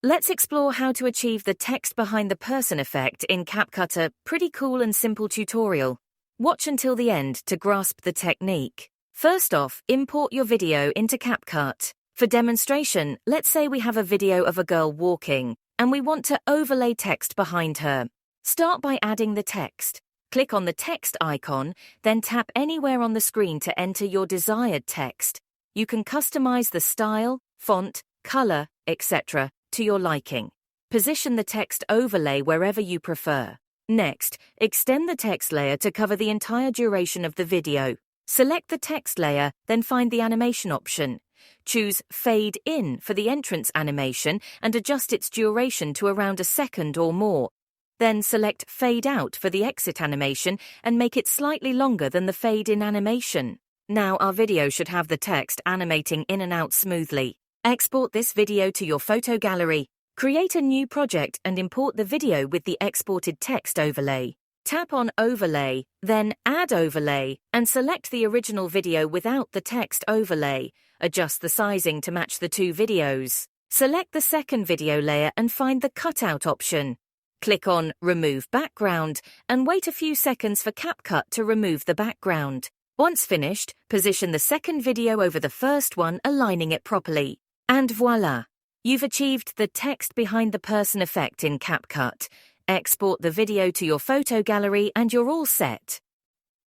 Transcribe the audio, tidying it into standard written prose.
Let's explore how to achieve the text behind the person effect in CapCut, a pretty cool and simple tutorial. Watch until the end to grasp the technique. First off, import your video into CapCut. For demonstration, let's say we have a video of a girl walking, and we want to overlay text behind her. Start by adding the text. Click on the text icon, then tap anywhere on the screen to enter your desired text. You can customize the style, font, color, etc. to your liking. Position the text overlay wherever you prefer. Next, extend the text layer to cover the entire duration of the video. Select the text layer, then find the animation option. Choose Fade In for the entrance animation and adjust its duration to around a second or more. Then select Fade Out for the exit animation and make it slightly longer than the Fade In animation. Now our video should have the text animating in and out smoothly. Export this video to your photo gallery. Create a new project and import the video with the exported text overlay. Tap on Overlay, then Add Overlay, and select the original video without the text overlay. Adjust the sizing to match the two videos. Select the second video layer and find the cutout option. Click on Remove Background and wait a few seconds for CapCut to remove the background. Once finished, position the second video over the first one, aligning it properly. And voila! You've achieved the text behind the person effect in CapCut. Export the video to your photo gallery and you're all set.